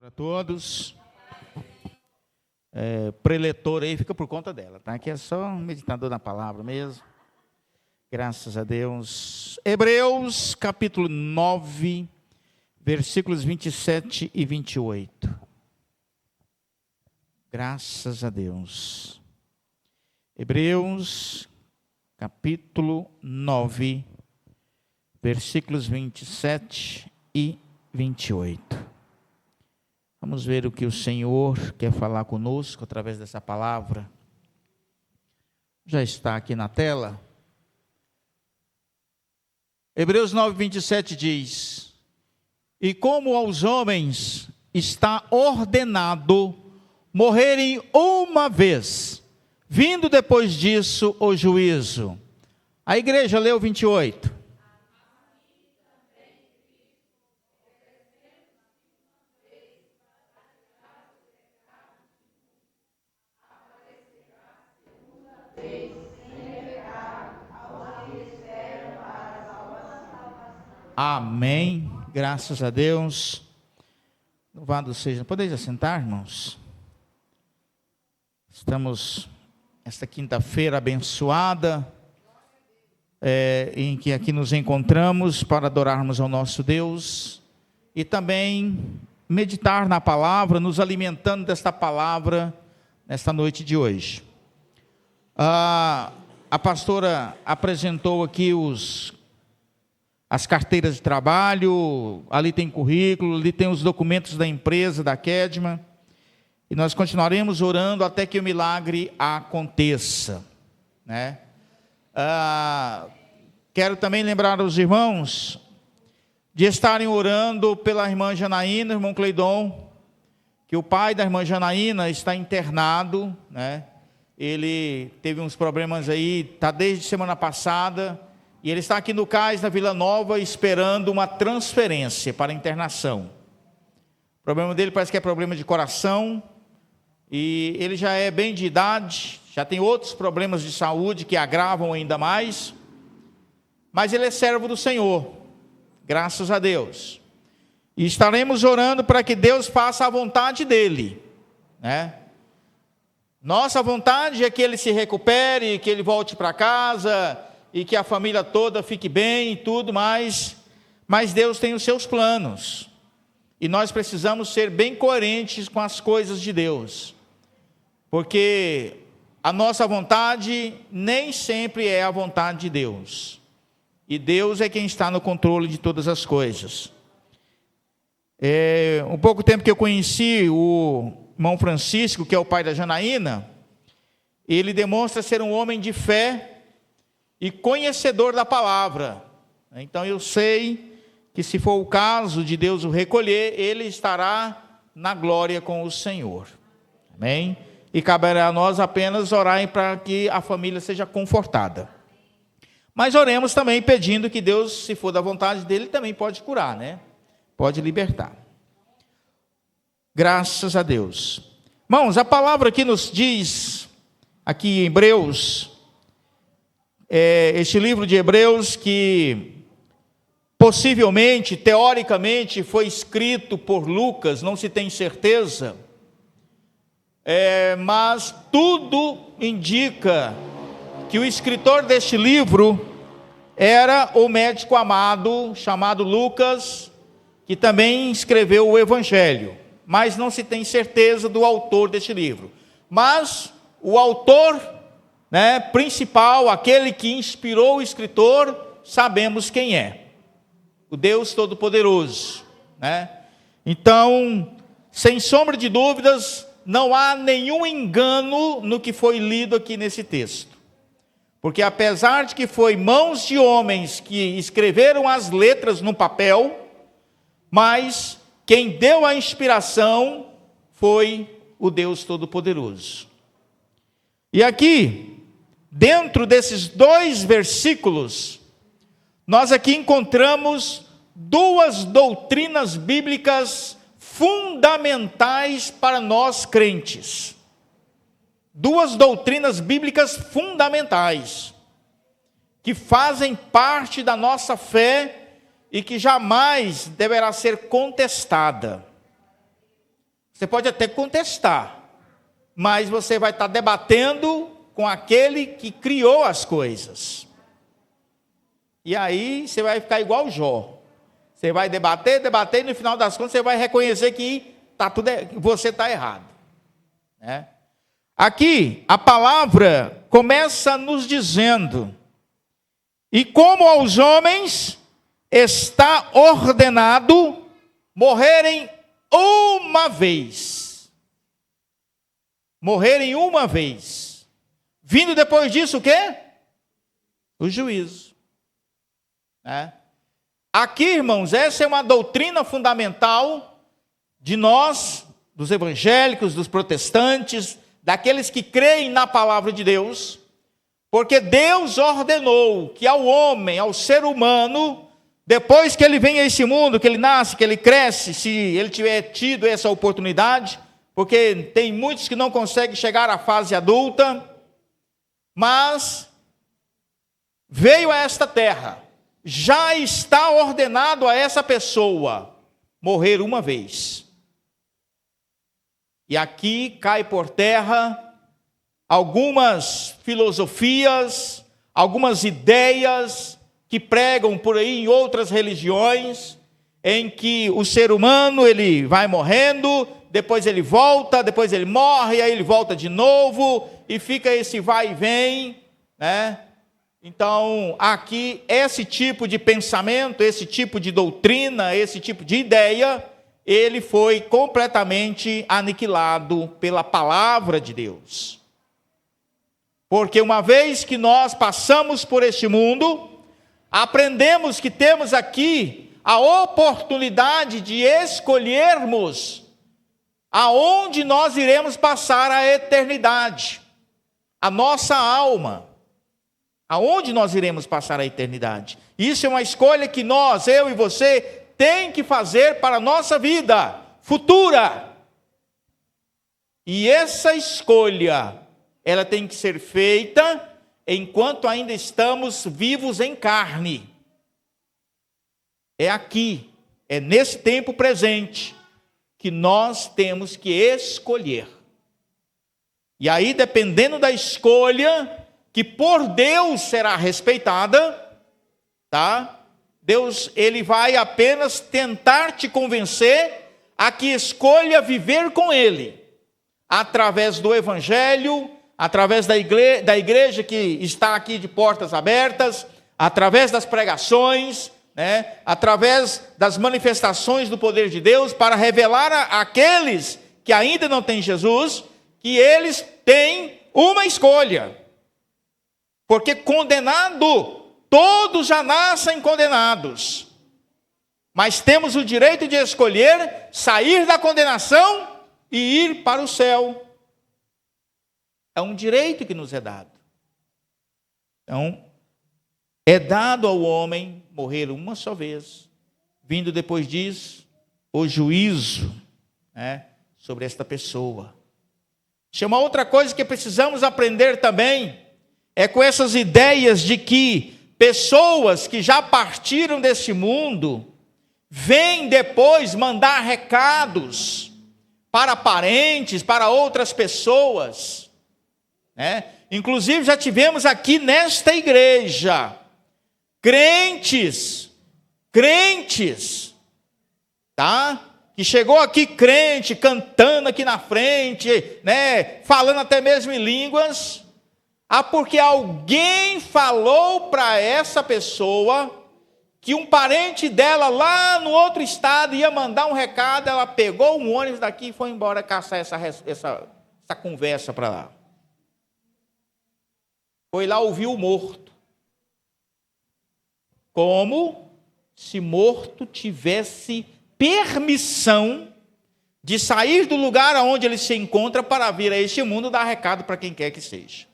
Para todos. Preletor aí fica por conta dela, tá? Aqui é só um meditador na palavra mesmo. Graças a Deus. Hebreus, capítulo 9, versículos 27 e 28. Graças a Deus. Hebreus, capítulo 9, versículos 27 e 28. Vamos ver o que o Senhor quer falar conosco através dessa palavra. Já está aqui na tela. Hebreus 9, 27 diz: E como aos homens está ordenado morrerem uma vez, vindo depois disso o juízo. A igreja leu 28. Amém, graças a Deus. Louvado seja. Podeis assentar, irmãos? Estamos esta quinta-feira abençoada, em que aqui nos encontramos para adorarmos ao nosso Deus e também meditar na palavra, nos alimentando desta palavra nesta noite de hoje. A pastora apresentou aqui as carteiras de trabalho, ali tem currículo, ali tem os documentos da empresa, da Kedma, e nós continuaremos orando até que o milagre aconteça, né? Quero também lembrar aos irmãos de estarem orando pela irmã Janaína, irmão Cleidon, que o pai da irmã Janaína está internado, né? Ele teve uns problemas aí, está desde semana passada, e ele está aqui no CAIS, na Vila Nova, esperando uma transferência para internação. O problema dele parece que é problema de coração, e ele já é bem de idade, já tem outros problemas de saúde que agravam ainda mais, mas ele é servo do Senhor, graças a Deus. E estaremos orando para que Deus faça a vontade dele, né? Nossa vontade é que ele se recupere, que ele volte para casa, e que a família toda fique bem e tudo mais, mas Deus tem os seus planos, e nós precisamos ser bem coerentes com as coisas de Deus, porque a nossa vontade nem sempre é a vontade de Deus, e Deus é quem está no controle de todas as coisas. Um pouco tempo que eu conheci o irmão Francisco, que é o pai da Janaína, ele demonstra ser um homem de fé, e conhecedor da palavra. Então eu sei que se for o caso de Deus o recolher, ele estará na glória com o Senhor. Amém? E caberá a nós apenas orar para que a família seja confortada. Mas oremos também pedindo que Deus, se for da vontade dele, também pode curar, né? Pode libertar. Graças a Deus. Irmãos, a palavra que nos diz aqui em Hebreus, este livro de Hebreus, que possivelmente, teoricamente, foi escrito por Lucas, não se tem certeza, mas tudo indica que o escritor deste livro era o médico amado, chamado Lucas, que também escreveu o Evangelho, mas não se tem certeza do autor deste livro. Mas o autor, né, principal, aquele que inspirou o escritor, sabemos quem é: o Deus Todo-Poderoso, né? Então, sem sombra de dúvidas, não há nenhum engano no que foi lido aqui nesse texto, porque apesar de que foi mãos de homens que escreveram as letras no papel, mas quem deu a inspiração foi o Deus Todo-Poderoso. E aqui, dentro desses dois versículos, nós aqui encontramos duas doutrinas bíblicas fundamentais para nós crentes. Duas doutrinas bíblicas fundamentais, que fazem parte da nossa fé e que jamais deverá ser contestada. Você pode até contestar, mas você vai estar debatendo com aquele que criou as coisas. E aí você vai ficar igual Jó. Você vai debater, e no final das contas você vai reconhecer que você está errado. Né? Aqui, a palavra começa nos dizendo: e como aos homens está ordenado morrerem uma vez. Morrerem uma vez. Vindo depois disso o quê? O juízo. Né? Aqui, irmãos, essa é uma doutrina fundamental de nós, dos evangélicos, dos protestantes, daqueles que creem na palavra de Deus, porque Deus ordenou que ao homem, ao ser humano, depois que ele vem a esse mundo, que ele nasce, que ele cresce, se ele tiver tido essa oportunidade, porque tem muitos que não conseguem chegar à fase adulta, mas veio a esta terra, já está ordenado a essa pessoa morrer uma vez. E aqui cai por terra algumas filosofias, algumas ideias que pregam por aí em outras religiões, em que o ser humano ele vai morrendo, depois ele volta, depois ele morre, aí ele volta de novo, e fica esse vai e vem, né? Então, aqui, esse tipo de pensamento, esse tipo de doutrina, esse tipo de ideia, ele foi completamente aniquilado pela palavra de Deus. Porque uma vez que nós passamos por este mundo, aprendemos que temos aqui a oportunidade de escolhermos aonde nós iremos passar a eternidade, a nossa alma. Aonde nós iremos passar a eternidade? Isso é uma escolha que nós, eu e você, tem que fazer para a nossa vida futura. E essa escolha, ela tem que ser feita enquanto ainda estamos vivos em carne. É aqui, é nesse tempo presente, que nós temos que escolher. E aí, dependendo da escolha, que por Deus será respeitada, tá? Deus, ele vai apenas tentar te convencer a que escolha viver com ele, através do evangelho, através da igreja que está aqui de portas abertas, através das pregações, né? Através das manifestações do poder de Deus, para revelar àqueles que ainda não têm Jesus, que eles têm uma escolha. Porque condenado, todos já nascem condenados. Mas temos o direito de escolher sair da condenação e ir para o céu. É um direito que nos é dado. Então, é dado ao homem morrer uma só vez, vindo depois disso o juízo, né, sobre esta pessoa. Uma outra coisa que precisamos aprender também é com essas ideias de que pessoas que já partiram desse mundo vêm depois mandar recados para parentes, para outras pessoas, né? Inclusive já tivemos aqui nesta igreja crentes, tá? Que chegou aqui crente, cantando aqui na frente, né? Falando até mesmo em línguas. Porque alguém falou para essa pessoa que um parente dela lá no outro estado ia mandar um recado, ela pegou um ônibus daqui e foi embora caçar essa conversa para lá. Foi lá ouvir o morto. Como se morto tivesse permissão de sair do lugar onde ele se encontra para vir a este mundo dar recado para quem quer que seja.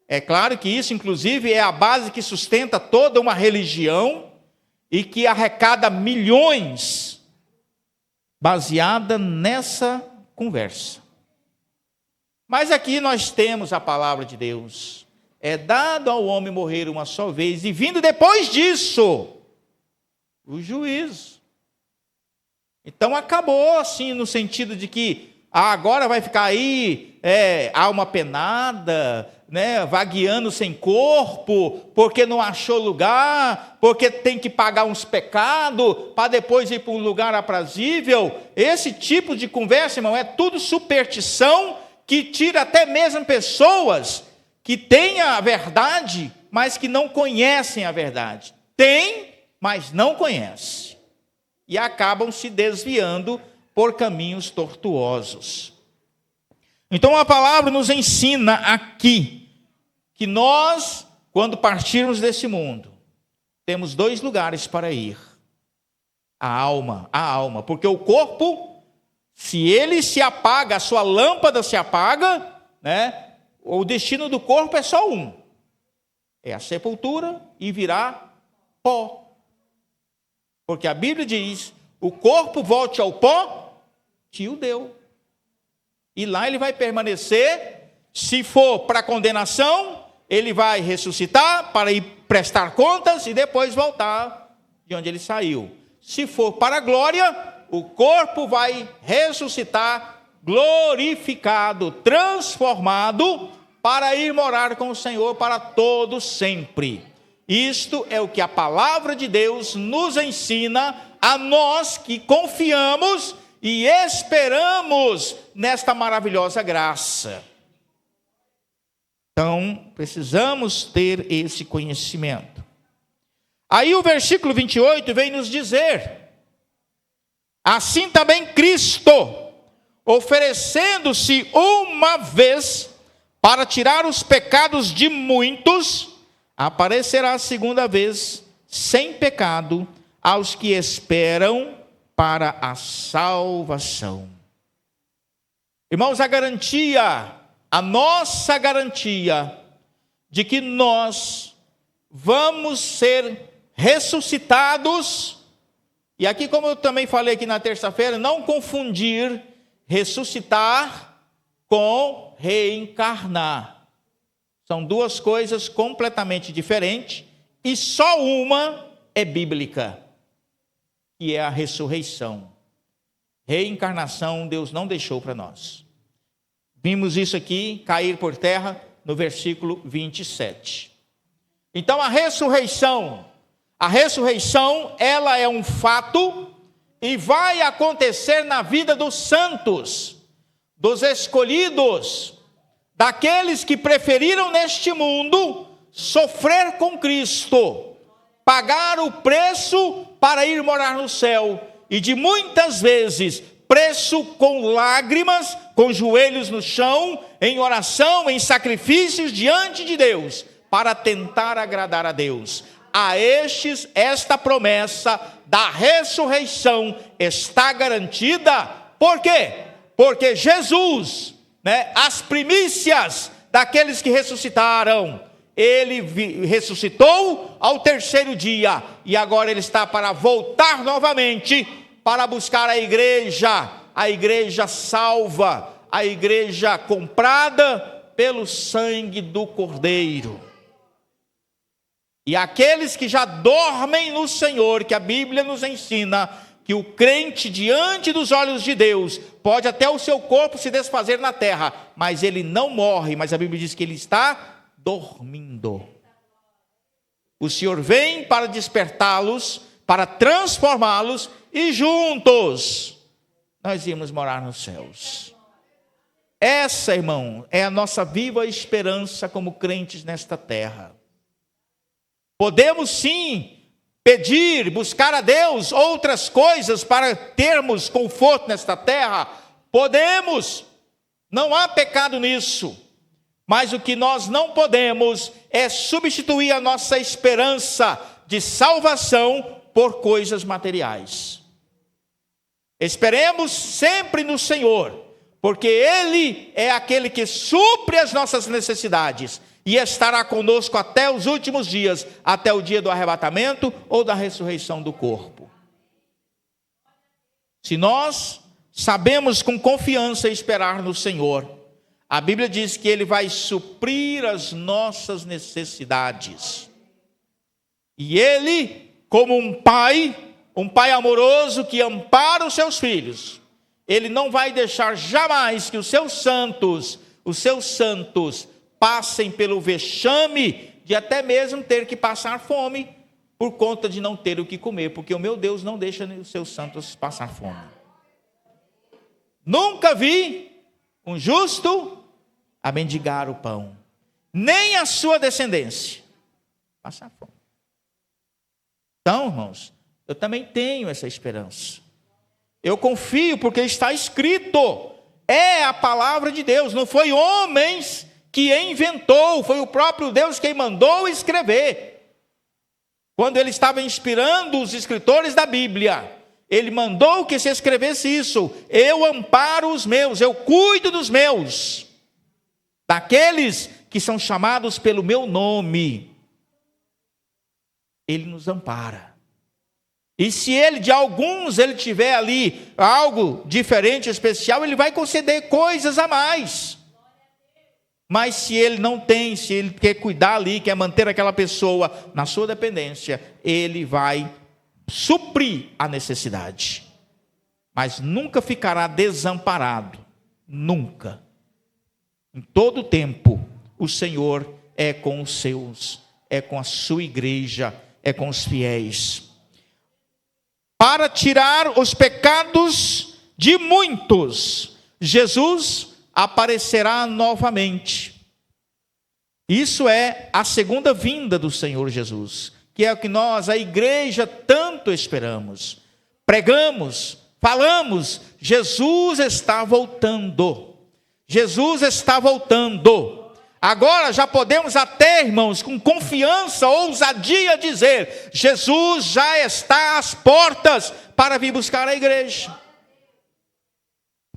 É claro que isso, inclusive, é a base que sustenta toda uma religião e que arrecada milhões baseada nessa conversa. Mas aqui nós temos a palavra de Deus. É dado ao homem morrer uma só vez, e vindo depois disso o juízo. Então acabou assim, no sentido de que agora vai ficar aí alma penada, né, vagueando sem corpo, porque não achou lugar, porque tem que pagar uns pecados, para depois ir para um lugar aprazível. Esse tipo de conversa, irmão, é tudo superstição, que tira até mesmo pessoas que têm a verdade, mas que não conhecem a verdade. Tem, mas não conhecem. E acabam se desviando por caminhos tortuosos. Então a palavra nos ensina aqui que nós, quando partirmos desse mundo, temos 2 lugares para ir. A alma, porque o corpo, se ele se apaga, a sua lâmpada se apaga, né, o destino do corpo é só um. É a sepultura e virar pó. Porque a Bíblia diz, o corpo volte ao pó, que o deu. E lá ele vai permanecer, se for para condenação, ele vai ressuscitar para ir prestar contas e depois voltar de onde ele saiu. Se for para a glória, o corpo vai ressuscitar, glorificado, transformado, para ir morar com o Senhor para todo sempre. Isto é o que a palavra de Deus nos ensina a nós que confiamos e esperamos nesta maravilhosa graça. Então, precisamos ter esse conhecimento. Aí o versículo 28 vem nos dizer: assim também Cristo, oferecendo-se uma vez para tirar os pecados de muitos, aparecerá a segunda vez, sem pecado, aos que esperam para a salvação. Irmãos, a nossa garantia de que nós vamos ser ressuscitados, e aqui, como eu também falei aqui na terça-feira, não confundir ressuscitar com reencarnar. São 2 coisas completamente diferentes, e só uma é bíblica, que é a ressurreição. Reencarnação Deus não deixou para nós. Vimos isso aqui cair por terra no versículo 27. Então a ressurreição, ela é um fato e vai acontecer na vida dos santos, dos escolhidos, daqueles que preferiram neste mundo sofrer com Cristo, pagar o preço para ir morar no céu, e de muitas vezes preço com lágrimas, com joelhos no chão, em oração, em sacrifícios diante de Deus, para tentar agradar a Deus. A estes, esta promessa da ressurreição está garantida. Por quê? Porque Jesus, as primícias daqueles que ressuscitaram, ele ressuscitou ao 3º dia, e agora ele está para voltar novamente, para buscar a igreja salva, a igreja comprada pelo sangue do Cordeiro. E aqueles que já dormem no Senhor, que a Bíblia nos ensina, que o crente diante dos olhos de Deus, pode até o seu corpo se desfazer na terra, mas ele não morre, mas a Bíblia diz que ele está dormindo. O Senhor vem para despertá-los, para transformá-los, e juntos nós íamos morar nos céus. Essa, irmão, é a nossa viva esperança como crentes nesta terra. Podemos sim pedir, buscar a Deus outras coisas para termos conforto nesta terra. Podemos, não há pecado nisso. Mas o que nós não podemos é substituir a nossa esperança de salvação por coisas materiais. Esperemos sempre no Senhor, porque Ele é aquele que supre as nossas necessidades e estará conosco até os últimos dias, até o dia do arrebatamento ou da ressurreição do corpo. Se nós sabemos com confiança esperar no Senhor, a Bíblia diz que Ele vai suprir as nossas necessidades. E Ele, como um pai, um pai amoroso que ampara os seus filhos, ele não vai deixar jamais que os seus santos passem pelo vexame de até mesmo ter que passar fome por conta de não ter o que comer, porque o meu Deus não deixa os seus santos passar fome. Nunca vi um justo a mendigar o pão, nem a sua descendência passar fome. Então, irmãos, eu também tenho essa esperança. Eu confio porque está escrito. É a palavra de Deus. Não foi homens que inventou. Foi o próprio Deus quem mandou escrever. Quando ele estava inspirando os escritores da Bíblia, ele mandou que se escrevesse isso. Eu amparo os meus. Eu cuido dos meus. Daqueles que são chamados pelo meu nome. Ele nos ampara. E se ele, de alguns, ele tiver ali algo diferente, especial, ele vai conceder coisas a mais. Mas se ele não tem, se ele quer cuidar ali, quer manter aquela pessoa na sua dependência, ele vai suprir a necessidade. Mas nunca ficará desamparado. Nunca. Em todo tempo, o Senhor é com os seus, é com a sua igreja, é com os fiéis. Para tirar os pecados de muitos, Jesus aparecerá novamente. Isso é a segunda vinda do Senhor Jesus, que é o que nós, a igreja, tanto esperamos. Pregamos, falamos, Jesus está voltando. Jesus está voltando. Agora já podemos até, irmãos, com confiança, ousadia dizer, Jesus já está às portas para vir buscar a igreja.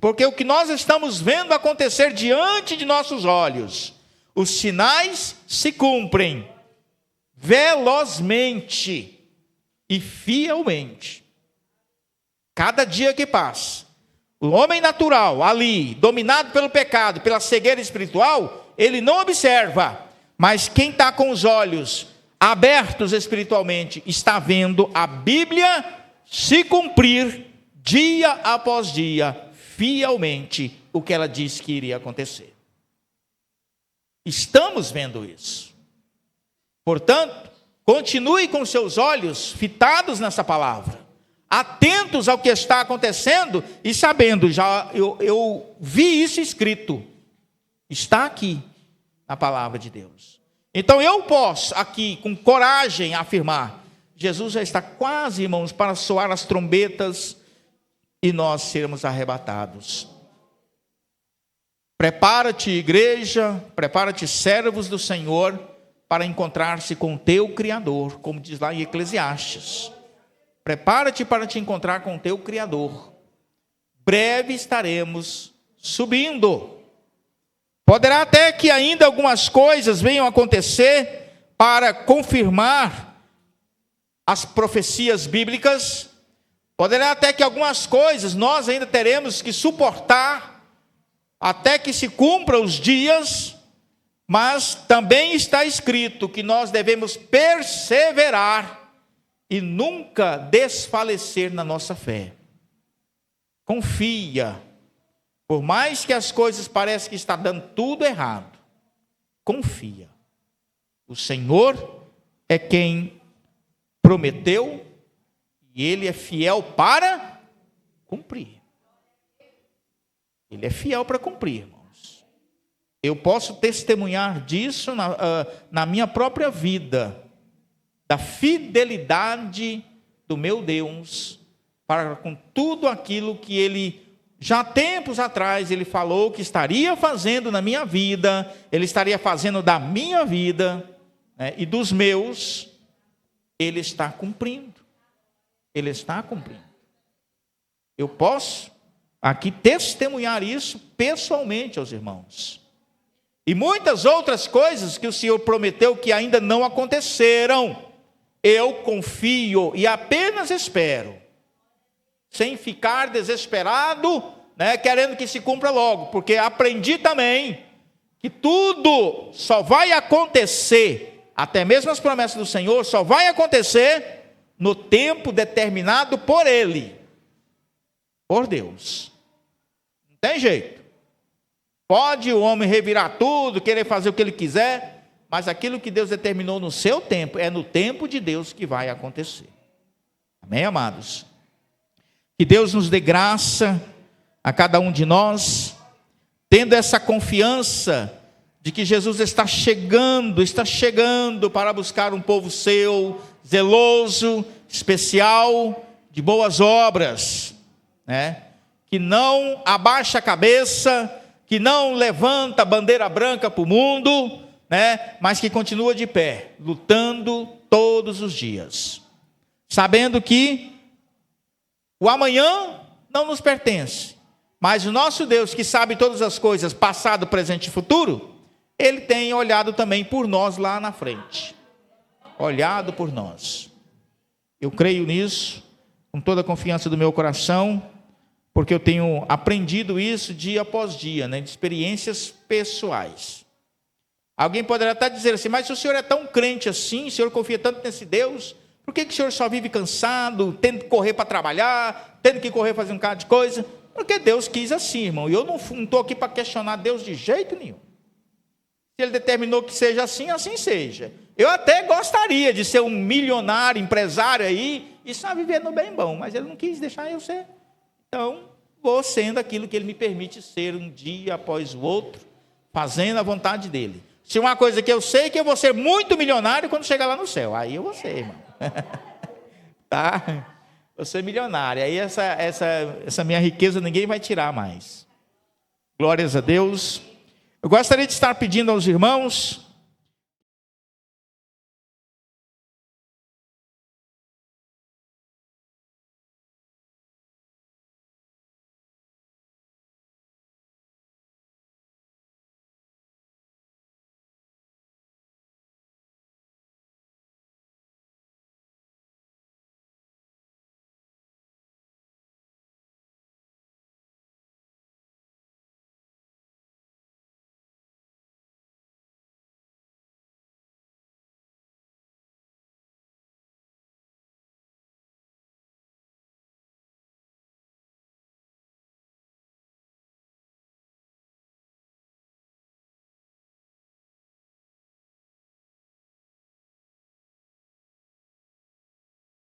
Porque o que nós estamos vendo acontecer diante de nossos olhos, os sinais se cumprem velozmente e fielmente. Cada dia que passa, o homem natural ali, dominado pelo pecado, pela cegueira espiritual, ele não observa, mas quem está com os olhos abertos espiritualmente, está vendo a Bíblia se cumprir dia após dia, fielmente, o que ela disse que iria acontecer. Estamos vendo isso. Portanto, continue com seus olhos fitados nessa palavra, atentos ao que está acontecendo e sabendo, eu vi isso escrito. Está aqui na palavra de Deus. Então eu posso aqui com coragem afirmar, Jesus já está quase, irmãos, para soar as trombetas e nós sermos arrebatados. Prepara-te, igreja, prepara-te, servos do Senhor, para encontrar-se com o teu Criador, como diz lá em Eclesiastes. Prepara-te para te encontrar com o teu Criador. Breve estaremos subindo. Poderá até que ainda algumas coisas venham acontecer para confirmar as profecias bíblicas. Poderá até que algumas coisas nós ainda teremos que suportar até que se cumpram os dias, mas também está escrito que nós devemos perseverar e nunca desfalecer na nossa fé. Confia. Por mais que as coisas pareçam que está dando tudo errado, confia. O Senhor é quem prometeu e Ele é fiel para cumprir. Ele é fiel para cumprir, irmãos. Eu posso testemunhar disso na minha própria vida, da fidelidade do meu Deus para com tudo aquilo que Ele já tempos atrás ele falou que estaria fazendo na minha vida, ele estaria fazendo da minha vida, né, e dos meus, ele está cumprindo. Ele está cumprindo. Eu posso aqui testemunhar isso pessoalmente aos irmãos. E muitas outras coisas que o Senhor prometeu que ainda não aconteceram, eu confio e apenas espero. Sem ficar desesperado, né, querendo que se cumpra logo, porque aprendi também que tudo só vai acontecer, até mesmo as promessas do Senhor, só vai acontecer no tempo determinado por Ele, por Deus. Não tem jeito. Pode o homem revirar tudo, querer fazer o que ele quiser, mas aquilo que Deus determinou no seu tempo, é no tempo de Deus que vai acontecer. Amém, amados? Que Deus nos dê graça a cada um de nós, tendo essa confiança de que Jesus está chegando para buscar um povo seu, zeloso, especial, de boas obras, né? Que não abaixa a cabeça, que não levanta a bandeira branca para o mundo, né? Mas que continua de pé, lutando todos os dias, sabendo que o amanhã não nos pertence, mas o nosso Deus, que sabe todas as coisas, passado, presente e futuro, Ele tem olhado também por nós lá na frente, olhado por nós. Eu creio nisso, com toda a confiança do meu coração, porque eu tenho aprendido isso dia após dia, né, de experiências pessoais. Alguém poderá até dizer assim, mas se o senhor é tão crente assim, o senhor confia tanto nesse Deus, por que o senhor só vive cansado, tendo que correr para trabalhar, tendo que correr fazer um bocado de coisa? Porque Deus quis assim, irmão, e eu não estou aqui para questionar Deus de jeito nenhum. Se Ele determinou que seja assim, assim seja. Eu até gostaria de ser um milionário, empresário aí, e só viver no bem bom, mas Ele não quis deixar eu ser. Então, vou sendo aquilo que Ele me permite ser um dia após o outro, fazendo a vontade dEle. Se uma coisa que eu sei, que eu vou ser muito milionário quando chegar lá no céu, aí eu vou ser, irmão. Tá? Vou ser milionário, aí essa minha riqueza ninguém vai tirar mais. Glórias a Deus. Eu gostaria de estar pedindo aos irmãos